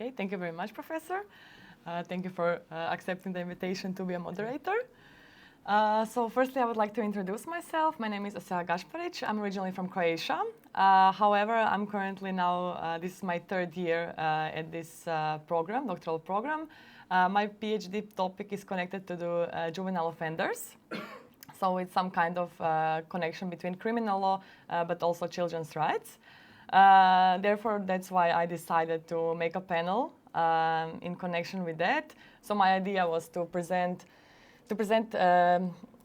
Okay, thank you very much, Professor. Thank you for accepting the invitation to be a moderator. So firstly, I would like to introduce myself. My name is Gašparić. I'm originally from Croatia. However, I'm currently now, this is my third year at this program, doctoral program. My PhD topic is connected to the juvenile offenders. So it's some kind of connection between criminal law, but also children's rights. Therefore, that's why I decided to make a panel in connection with that. So my idea was to present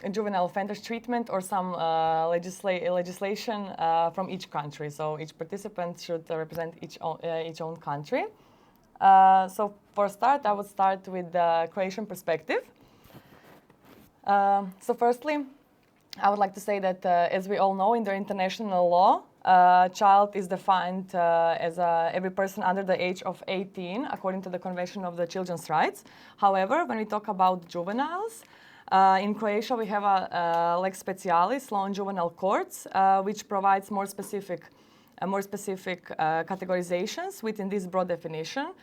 juvenile offenders treatment or some legislation from each country. So each participant should represent each own country. So for start, I would start with the Croatian perspective. So firstly, I would like to say that, as we all know, in the international law, child is defined as every person under the age of 18, according to the Convention of the Children's Rights. However, when we talk about juveniles, in Croatia we have a lex specialis, law on juvenile courts, which provides more specific categorizations within this broad definition.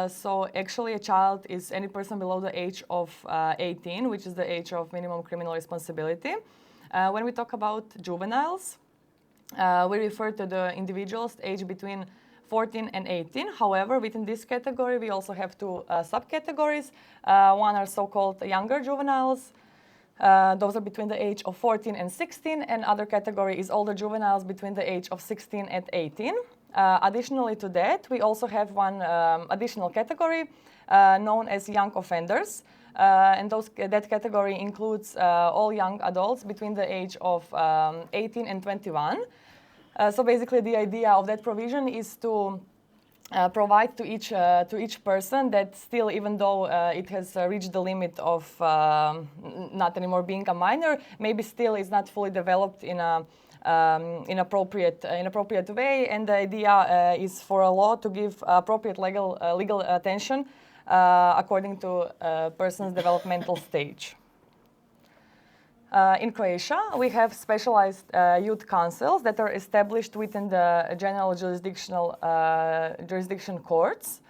So actually a child is any person below the age of 18, which is the age of minimum criminal responsibility. When we talk about juveniles, we refer to the individuals aged between 14 and 18. However, within this category, we also have two subcategories. One are so-called younger juveniles. Those are between the age of 14 and 16, and other category is older juveniles between the age of 16 and 18. Additionally to that, we also have one additional category known as young offenders. And that category includes all young adults between the age of 18 and 21. So basically the idea of that provision is to provide to each person that still, even though it has reached the limit of not anymore being a minor, maybe still is not fully developed in a inappropriate way, and the idea is for a law to give appropriate legal attention according to a person's developmental stage. In Croatia, we have specialized youth councils that are established within the general jurisdiction courts.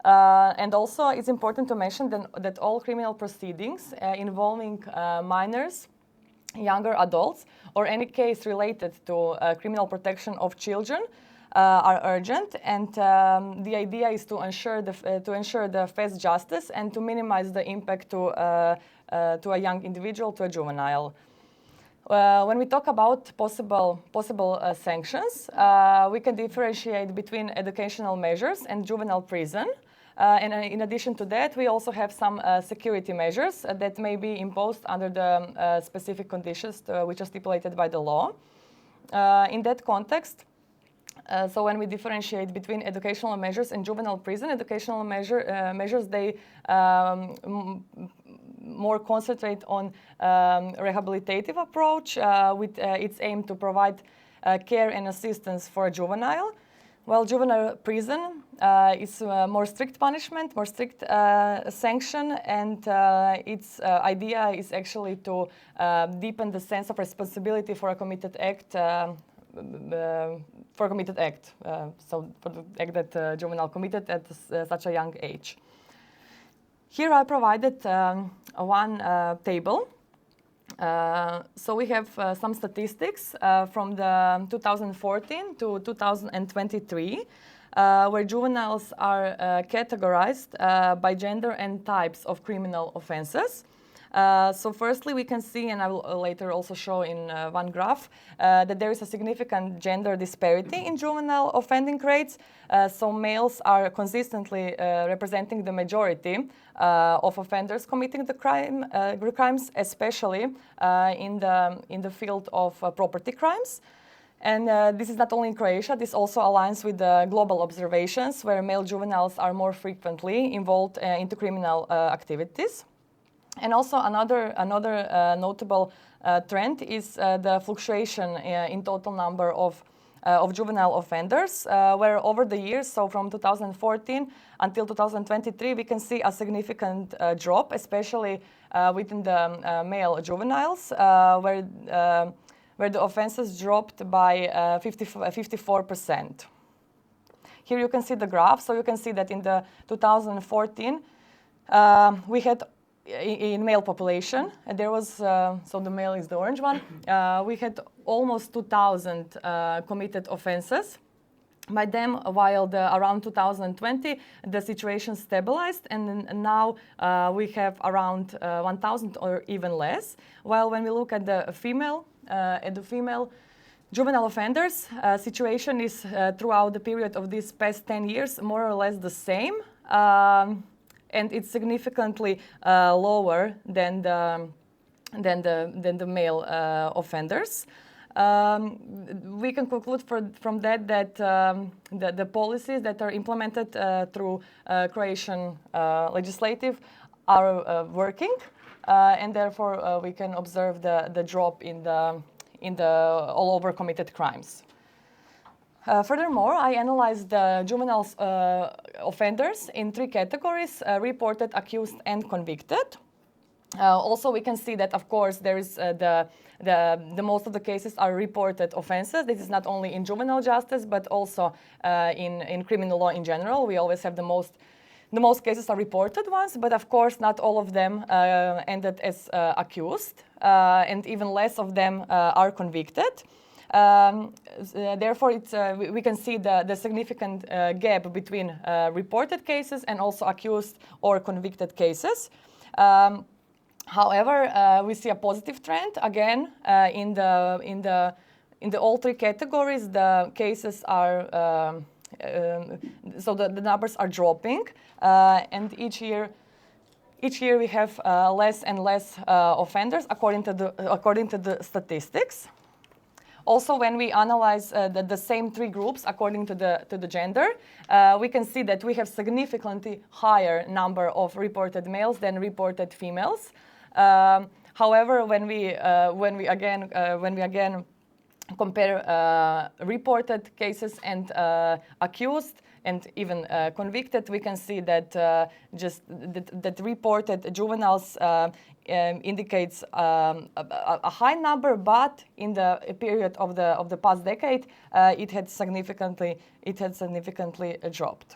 And also, it's important to mention that all criminal proceedings involving minors, younger adults, or any case related to criminal protection of children are urgent, and the idea is to ensure the fast justice and to minimize the impact to a young individual, to a juvenile. When we talk about possible sanctions, we can differentiate between educational measures and juvenile prison. And in addition to that, we also have some security measures that may be imposed under the specific conditions which are stipulated by the law. In that context, so when we differentiate between educational measures and juvenile prison, educational measures, they more concentrate on rehabilitative approach with its aim to provide care and assistance for a juvenile. While juvenile prison is more strict punishment, more strict sanction, and its idea is actually to deepen the sense of responsibility for a committed act. So for the act that juvenile committed at such a young age. Here I provided one table. So we have some statistics from the 2014 to 2023, where juveniles are categorized by gender and types of criminal offenses. So firstly, we can see, and I will later also show in one graph, that there is a significant gender disparity in juvenile offending rates. So males are consistently representing the majority of offenders committing the crimes, especially in the field of property crimes. And this is not only in Croatia, this also aligns with the global observations where male juveniles are more frequently involved into criminal activities. And also another notable trend is the fluctuation in total number of juvenile offenders, where over the years, so from 2014 until 2023, we can see a significant drop, especially within the male juveniles, where the offenses dropped by 54%. Here you can see the graph. So you can see that in the 2014, we had in male population, there was, so the male is the orange one, we had almost 2,000 committed offenses. By them, while around 2020, the situation stabilized, and now we have around 1,000 or even less. While when we look at the female juvenile offenders, situation is throughout the period of these past 10 years more or less the same, and it's significantly lower than the male offenders. We can conclude from that the policies that are implemented through Croatian legislative are working, and therefore we can observe the drop in the all over committed crimes. Furthermore, I analyzed the juvenile offenders in 3 categories: reported, accused, and convicted. Also, we can see that, of course, there is the most of the cases are reported offenses. This is not only in juvenile justice, but also in criminal law in general. We always have the most cases are reported ones, but of course, not all of them ended as accused, and even less of them are convicted. Therefore, we can see the significant gap between reported cases and also accused or convicted cases. However, we see a positive trend again in the all 3 categories. The cases are so the numbers are dropping, and each year we have less and less offenders according to the statistics. Also, when we analyze the same 3 groups according to the gender, we can see that we have significantly higher number of reported males than reported females. However, when we again compare reported cases and accused and even convicted, we can see that that reported juveniles indicates a high number, but in the period of the past decade, it had significantly dropped.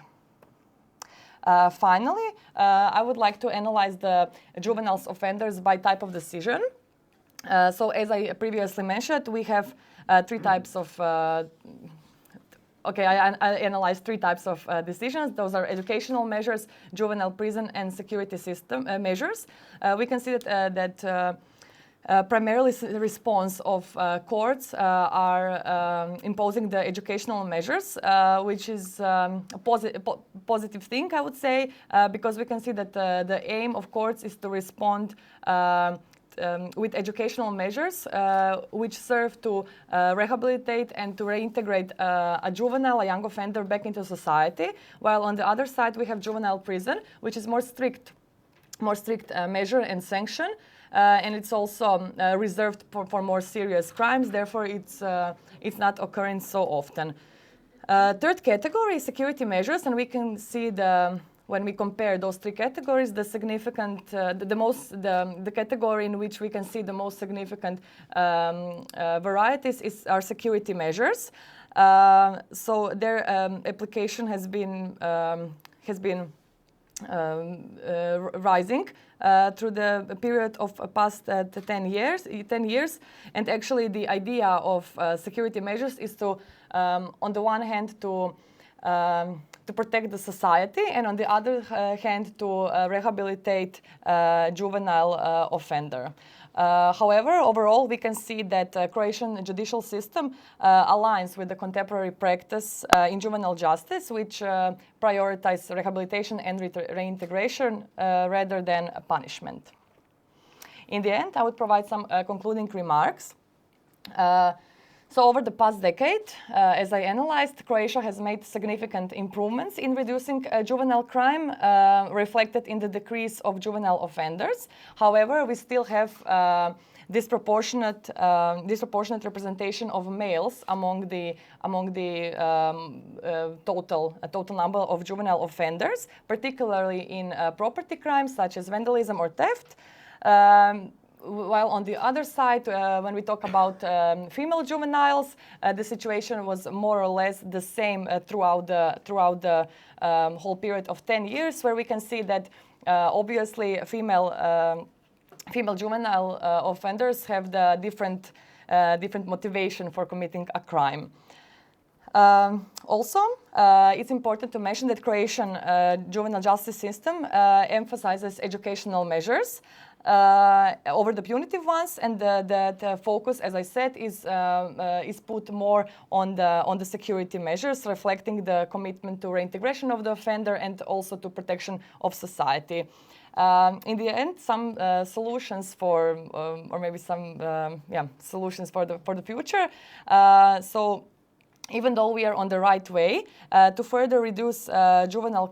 Finally, I would like to analyze the juvenile offenders by type of decision. So as I previously mentioned, we have 3 types of I analyzed 3 types of decisions. Those are educational measures, juvenile prison, and security system measures. We can see that primarily the response of courts are imposing the educational measures, which is a positive thing, I would say, because we can see that the aim of courts is to respond with educational measures which serve to rehabilitate and to reintegrate a juvenile, a young offender, back into society, while on the other side we have juvenile prison, which is more strict measure and sanction, and it's also reserved for more serious crimes. Therefore, it's not occurring so often. Third category is security measures, and we can see when we compare those 3 categories, the significant, the category in which we can see the most significant varieties are security measures. So their application has been rising through the period of past 10 years, and actually the idea of security measures is to, on the one hand, to protect the society, and on the other hand, to rehabilitate juvenile offender. However, overall, we can see that Croatian judicial system aligns with the contemporary practice in juvenile justice, which prioritize rehabilitation and reintegration rather than punishment. In the end, I would provide some concluding remarks. So over the past decade, as I analyzed, Croatia has made significant improvements in reducing juvenile crime, reflected in the decrease of juvenile offenders. However, we still have disproportionate representation of males among the total number of juvenile offenders, particularly in property crimes such as vandalism or theft. while on the other side, when we talk about female juveniles, the situation was more or less the same throughout the whole period of 10 years, where we can see that obviously female juvenile offenders have the different motivation for committing a crime. Also, it's important to mention that Croatian juvenile justice system emphasizes educational measures over the punitive ones, and the focus, as I said, is put more on the security measures, reflecting the commitment to reintegration of the offender and also to protection of society. In the end, some solutions for, or maybe some solutions for the future. So, even though we are on the right way to further reduce juvenile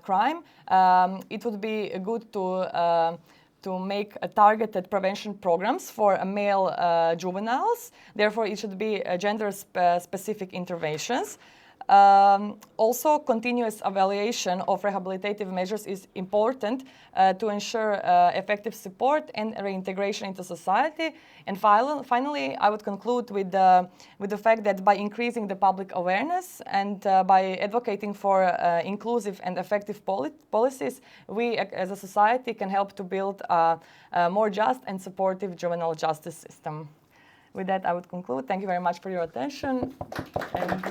crime, it would be good to make targeted prevention programs for male juveniles. Therefore, it should be gender-specific interventions. Also, continuous evaluation of rehabilitative measures is important to ensure effective support and reintegration into society. And finally, I would conclude with the fact that by increasing the public awareness and by advocating for inclusive and effective policies, we as a society can help to build a more just and supportive juvenile justice system. With that, I would conclude. Thank you very much for your attention. And